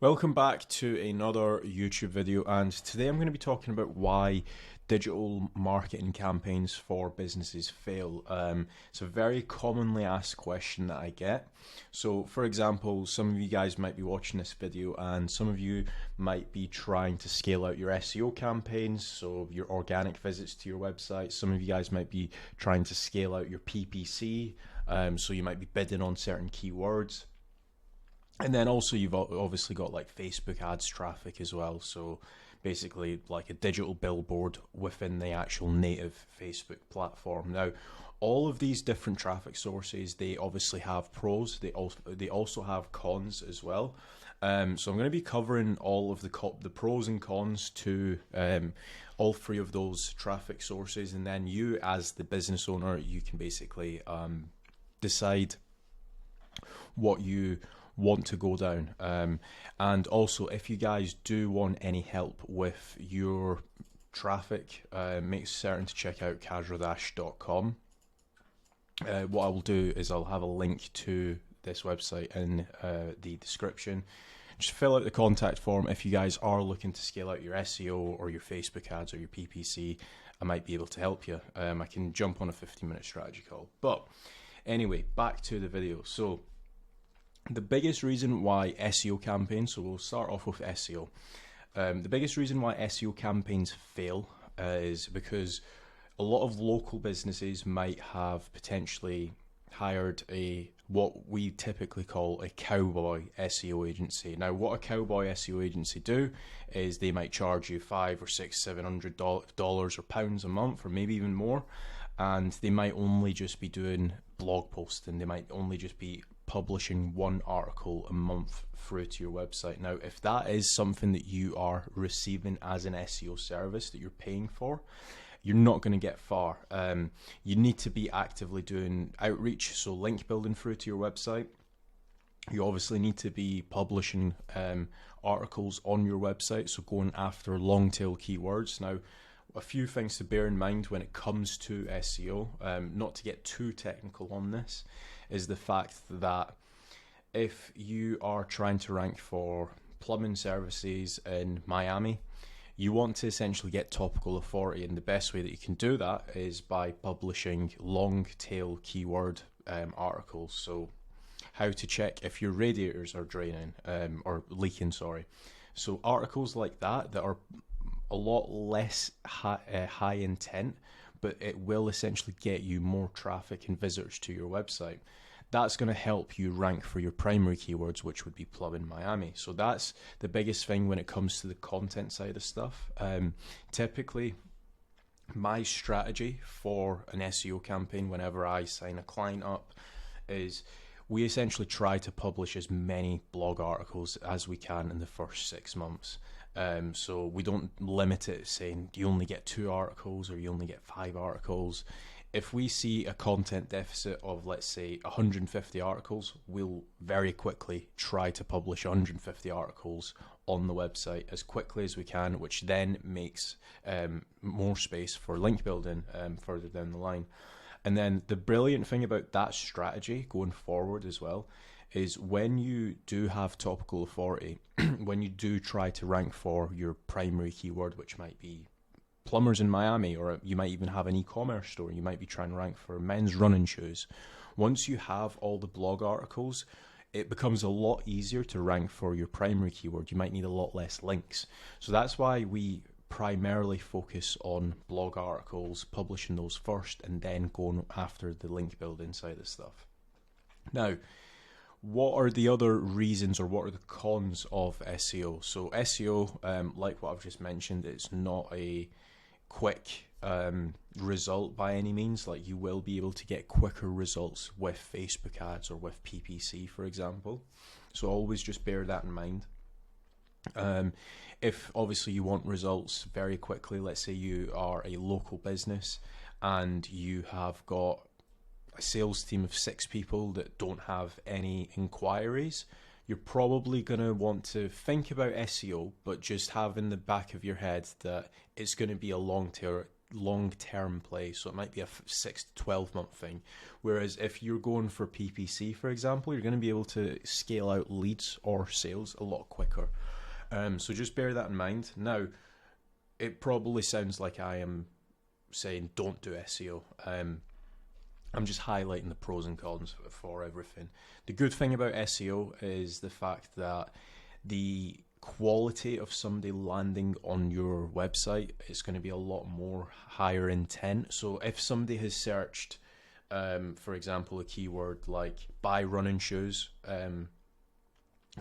Welcome back to another YouTube video, and today I'm going to be talking about why digital marketing campaigns for businesses fail. It's a very commonly asked question that I get. So for example, some of you guys might be watching this video and some of you might be trying to scale out your SEO campaigns, so your organic visits to your website. Some of you guys might be trying to scale out your PPC, so you might be bidding on certain keywords. And then also you've obviously got like Facebook ads traffic as well. So basically like a digital billboard within the actual native Facebook platform. Now, all of these different traffic sources, they obviously have pros. They also have cons as well. So I'm going to be covering all of the pros and cons to all three of those traffic sources. And then you as the business owner, you can basically decide what you want to go down. And also, if you guys do want any help with your traffic, make certain to check out casualdash.com. What I will do is I'll have a link to this website in the description. Just fill out the contact form if you guys are looking to scale out your SEO or your Facebook ads or your PPC. I might be able to help you. I can jump on a 15-minute strategy call. But anyway, back to the video. So the biggest reason why SEO campaigns, so we'll start off with SEO. The biggest reason why SEO campaigns fail is because a lot of local businesses might have potentially hired what we typically call a cowboy SEO agency. Now, what a cowboy SEO agency do is they might charge you $500 or $600, $700 or pounds a month, or maybe even more, and they might only just be doing blog posting. They might only just be publishing one article a month through to your website. Now, if that is something that you are receiving as an SEO service that you're paying for, you're not going to get far. You need to be actively doing outreach, so link building through to your website. You obviously need to be publishing articles on your website, so going after long tail keywords. Now, a few things to bear in mind when it comes to SEO, not to get too technical on this, is the fact that if you are trying to rank for plumbing services in Miami, you want to essentially get topical authority, and the best way that you can do that is by publishing long tail keyword articles. So how to check if your radiators are draining or leaking, sorry. So articles like that are a lot less high intent, but it will essentially get you more traffic and visitors to your website. That's going to help you rank for your primary keywords, which would be plumbing Miami. So that's the biggest thing when it comes to the content side of stuff. Typically, my strategy for an SEO campaign whenever I sign a client up is we essentially try to publish as many blog articles as we can in the first 6 months. So we don't limit it saying you only get 2 articles or you only get 5 articles. If we see a content deficit of, let's say, 150 articles, we'll very quickly try to publish 150 articles on the website as quickly as we can, which then makes more space for link building further down the line. And then the brilliant thing about that strategy going forward as well is when you do have topical authority, when you do try to rank for your primary keyword, which might be plumbers in Miami, or you might even have an e-commerce store, you might be trying to rank for men's running shoes. Once you have all the blog articles, it becomes a lot easier to rank for your primary keyword. You might need a lot less links. So that's why we primarily focus on blog articles, publishing those first, and then going after the link building side of stuff. Now, what are the other reasons, or what are the cons of SEO? So SEO, like what I've just mentioned, it's not a quick result by any means. Like, you will be able to get quicker results with Facebook ads or with PPC, for example. So always just bear that in mind. If obviously you want results very quickly, let's say you are a local business and you have got a sales team of 6 people that don't have any inquiries, you're probably going to want to think about SEO, but just have in the back of your head that it's going to be a long long-term play, so it might be a 6 to 12 month thing. Whereas if you're going for PPC, for example, you're going to be able to scale out leads or sales a lot quicker. So just bear that in mind. Now, it probably sounds like I am saying don't do SEO. I'm just highlighting the pros and cons for everything. The good thing about SEO is the fact that the quality of somebody landing on your website is going to be a lot more higher intent. So if somebody has searched, for example, a keyword like buy running shoes,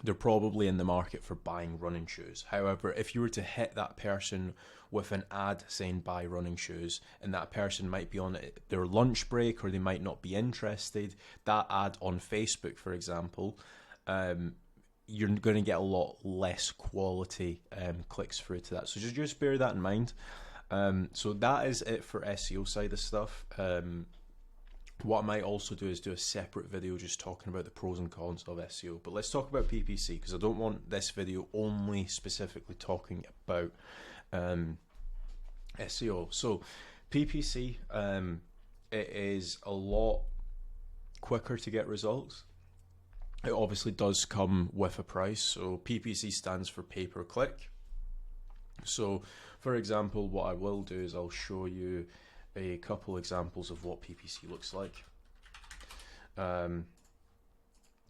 they're probably in the market for buying running shoes. However, if you were to hit that person with an ad saying buy running shoes, and that person might be on their lunch break or they might not be interested, that ad on Facebook, for example, you're going to get a lot less quality clicks through to that. So just bear that in mind. So that is it for SEO side of stuff. What I might also do is do a separate video just talking about the pros and cons of SEO. But let's talk about PPC, because I don't want this video only specifically talking about SEO. So PPC, it is a lot quicker to get results. It obviously does come with a price. So PPC stands for pay per click. So for example, what I will do is I'll show you a couple examples of what PPC looks like.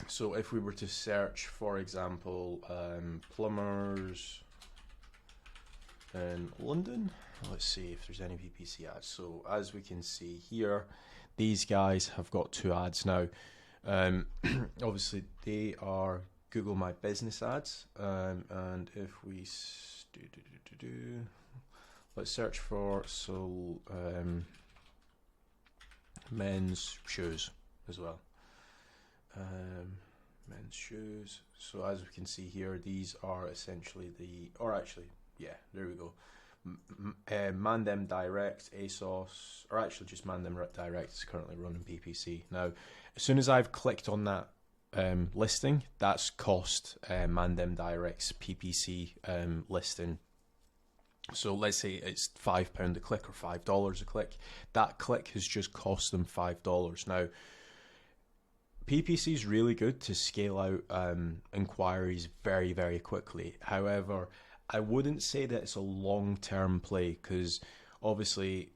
So if we were to search, for example, plumbers in London, let's see if there's any PPC ads. So as we can see here, these guys have got 2 ads now. Obviously they are Google My Business ads, and if we let's search for men's shoes as well. Men's shoes. So as we can see here, these are essentially there we go. Man Them Direct, ASOS, or actually just Man Them Direct is currently running PPC. Now, as soon as I've clicked on that listing, that's cost Man Them Direct's PPC listing. So let's say it's £5 a click or $5 a click. That click has just cost them $5. Now, PPC is really good to scale out inquiries very, very quickly. However, I wouldn't say that it's a long-term play, because obviously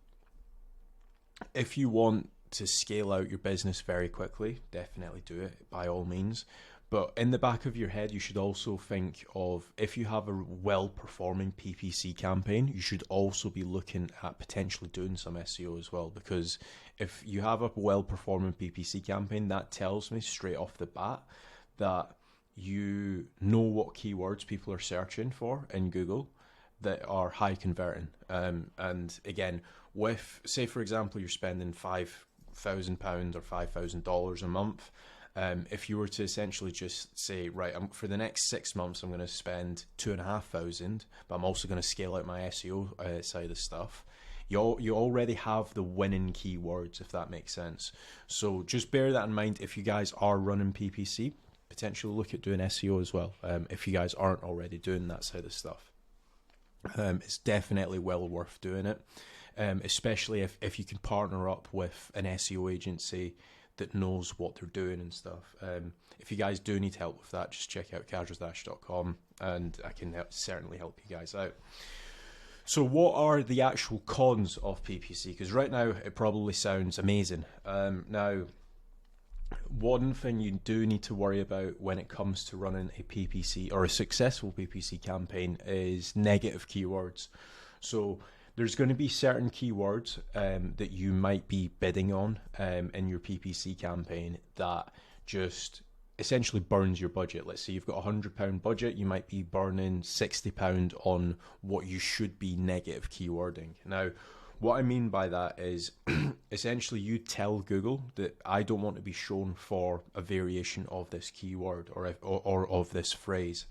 if you want to scale out your business very quickly, definitely do it by all means. But in the back of your head, you should also think of, if you have a well-performing PPC campaign, you should also be looking at potentially doing some SEO as well. Because if you have a well-performing PPC campaign, that tells me straight off the bat that you know what keywords people are searching for in Google that are high converting. And again, with, say for example, you're spending £5,000 or $5,000 a month. If you were to essentially just say, right, for the next 6 months, I'm going to spend $2,500, but I'm also going to scale out my SEO side of stuff. You already have the winning keywords, if that makes sense. So just bear that in mind. If you guys are running PPC, potentially look at doing SEO as well. If you guys aren't already doing that side of stuff, it's definitely well worth doing it. Especially if you can partner up with an SEO agency that knows what they're doing and stuff. If you guys do need help with that, just check out casualdash.com and I can certainly help you guys out. So what are the actual cons of PPC? Because right now it probably sounds amazing. Now, one thing you do need to worry about when it comes to running a PPC or a successful PPC campaign is negative keywords. So there's going to be certain keywords that you might be bidding on in your PPC campaign that just essentially burns your budget. Let's say you've got a £100 budget, you might be burning £60 on what you should be negative keywording. Now, what I mean by that is essentially you tell Google that I don't want to be shown for a variation of this keyword or of this phrase.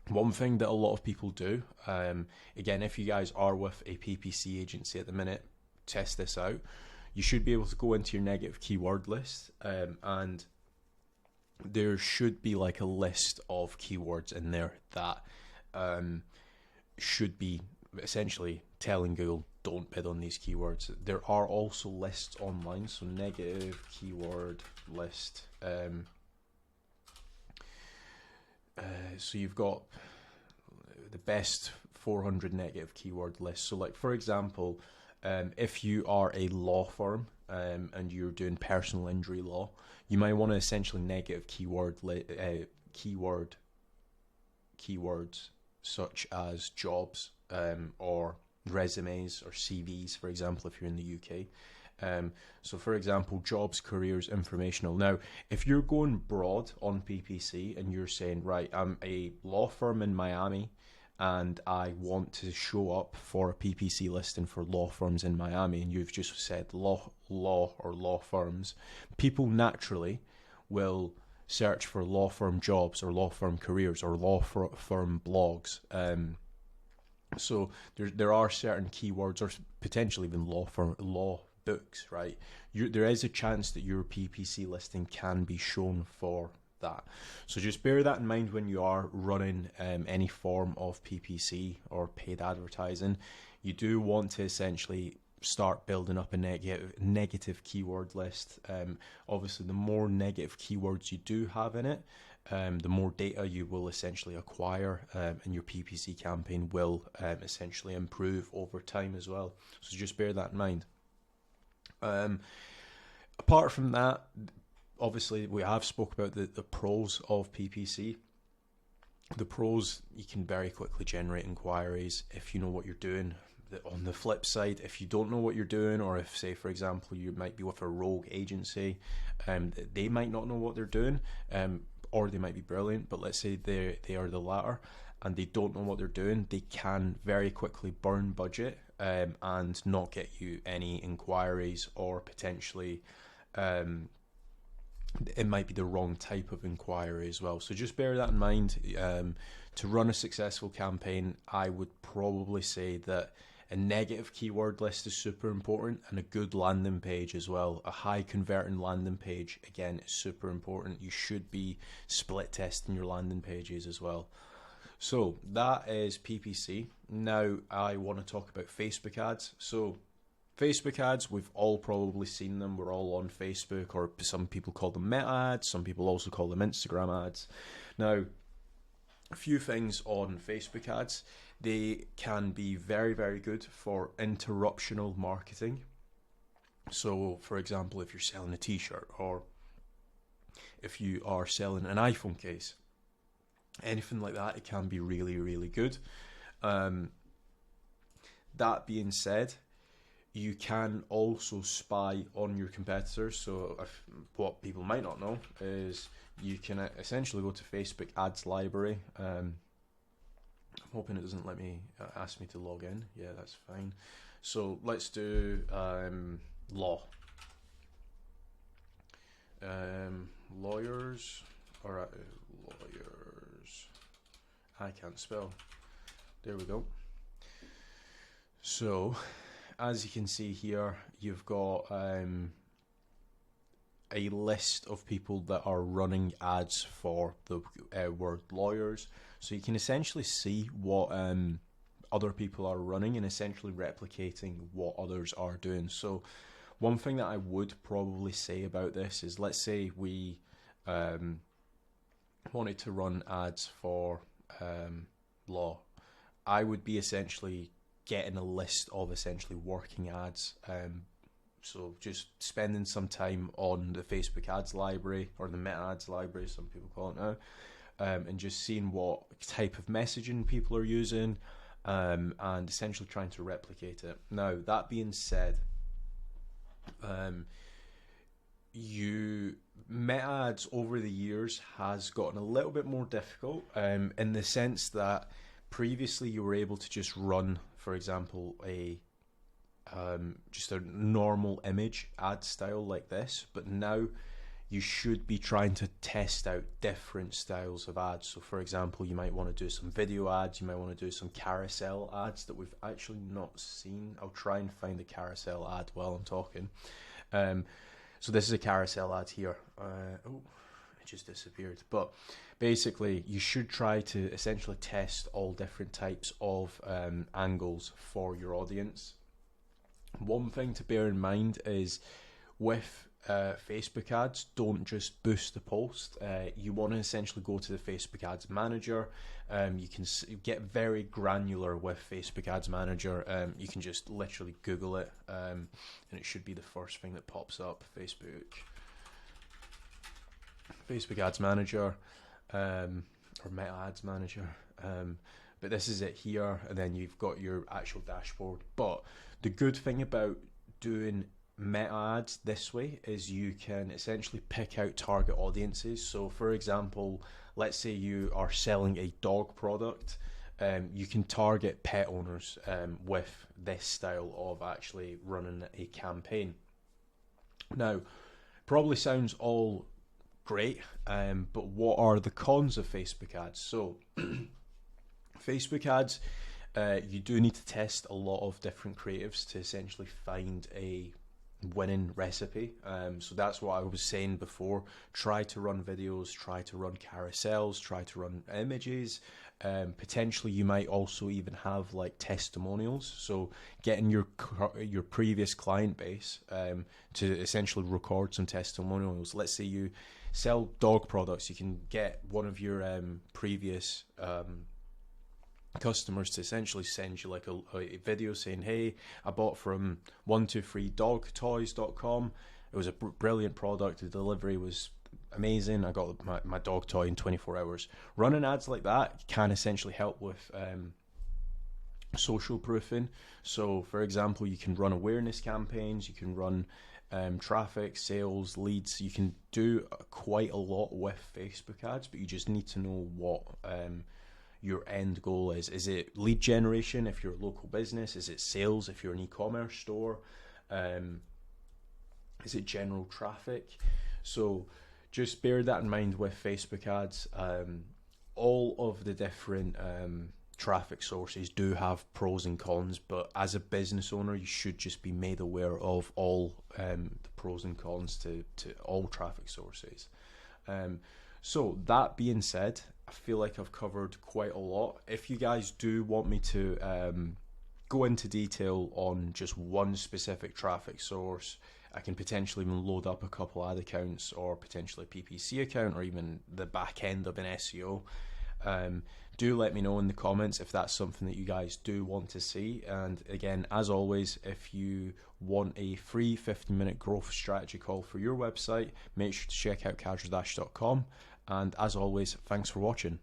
One thing that a lot of people do, again, if you guys are with a PPC agency at the minute, test this out. You should be able to go into your negative keyword list and there should be like a list of keywords in there that should be essentially telling Google, don't bid on these keywords. There are also lists online, so negative keyword list. So you've got the best 400 negative keyword lists. So like, for example, if you are a law firm and you're doing personal injury law, you might want to essentially negative keywords such as jobs or resumes or CVs, for example, if you're in the UK. So for example, jobs, careers, informational. Now, if you're going broad on PPC and you're saying, right, I'm a law firm in Miami and I want to show up for a PPC listing for law firms in Miami, and you've just said law or law firms, people naturally will search for law firm jobs or law firm careers or law firm blogs. So there are certain keywords, or potentially even law books, right? There is a chance that your PPC listing can be shown for that. So just bear that in mind when you are running any form of PPC or paid advertising. You do want to essentially start building up a negative keyword list. Obviously, the more negative keywords you do have in it, the more data you will essentially acquire, and your PPC campaign will essentially improve over time as well. So just bear that in mind. Apart from that, obviously we have spoke about the pros of PPC. The pros, you can very quickly generate inquiries if you know what you're doing. On the flip side, if you don't know what you're doing, or if, say, for example, you might be with a rogue agency, they might not know what they're doing, or they might be brilliant, but let's say they are the latter and they don't know what they're doing, they can very quickly burn budget and not get you any inquiries, or potentially it might be the wrong type of inquiry as well. So just bear that in mind. To run a successful campaign, I would probably say that a negative keyword list is super important, and a good landing page as well. A high converting landing page, again, is super important. You should be split testing your landing pages as well. So that is PPC. Now I want to talk about Facebook ads. So Facebook ads, we've all probably seen them. We're all on Facebook, or some people call them meta ads. Some people also call them Instagram ads. Now, a few things on Facebook ads. They can be very, very good for interruptional marketing. So, for example, if you're selling a t-shirt, or if you are selling an iPhone case, anything like that, it can be really, really good. That being said, you can also spy on your competitors. So what people might not know is you can essentially go to Facebook ads library. I'm hoping it doesn't let me ask me to log in. Yeah, that's fine. So let's do law. Lawyers. All right, lawyers. I can't spell. There we go. So, as you can see here, you've got a list of people that are running ads for the word lawyers. So you can essentially see what other people are running and essentially replicating what others are doing. So one thing that I would probably say about this is, let's say we wanted to run ads for law. I would be essentially getting a list of essentially working ads. So just spending some time on the Facebook ads library, or the meta ads library, some people call it now, and just seeing what type of messaging people are using, and essentially trying to replicate it. Now, that being said, meta ads over the years has gotten a little bit more difficult, in the sense that previously you were able to just run, for example, just a normal image ad style like this, but now you should be trying to test out different styles of ads. So for example, you might want to do some video ads, you might want to do some carousel ads that we've actually not seen. I'll try and find a carousel ad while I'm talking. So this is a carousel ad here. it just disappeared. But basically, you should try to essentially test all different types of angles for your audience. One thing to bear in mind is with Facebook ads, don't just boost the post. You want to essentially go to the Facebook Ads Manager. You can get very granular with Facebook Ads Manager. You can just literally Google it, and it should be the first thing that pops up. Facebook Ads Manager, or Meta Ads Manager. But this is it here, and then you've got your actual dashboard. But the good thing about doing meta ads this way is you can essentially pick out target audiences. So for example, let's say you are selling a dog product, you can target pet owners with this style of actually running a campaign. Now, probably sounds all great, but what are the cons of Facebook ads? So Facebook ads, you do need to test a lot of different creatives to essentially find a winning recipe. So that's what I was saying before. Try to run videos, try to run carousels, try to run images. Potentially you might also even have like testimonials, so getting your previous client base to essentially record some testimonials. Let's say you sell dog products, you can get one of your previous customers to essentially send you like a video saying, hey, I bought from 123dogtoys.com. It was a brilliant product, the delivery was amazing, I got my dog toy in 24 hours. Running ads like that can essentially help with social proofing. So for example, you can run awareness campaigns, you can run traffic, sales, leads. You can do quite a lot with Facebook ads, but you just need to know what your end goal is. Is it lead generation if you're a local business? Is it sales if you're an e-commerce store? Is it general traffic? So just bear that in mind with Facebook ads. All of the different traffic sources do have pros and cons, but as a business owner, you should just be made aware of all the pros and cons to all traffic sources. So that being said, I feel like I've covered quite a lot. If you guys do want me to go into detail on just one specific traffic source, I can potentially even load up a couple ad accounts or potentially a PPC account or even the back end of an SEO. Do let me know in the comments if that's something that you guys do want to see. And again, as always, if you want a free 15-minute growth strategy call for your website, make sure to check out cadredash.com. And as always, thanks for watching.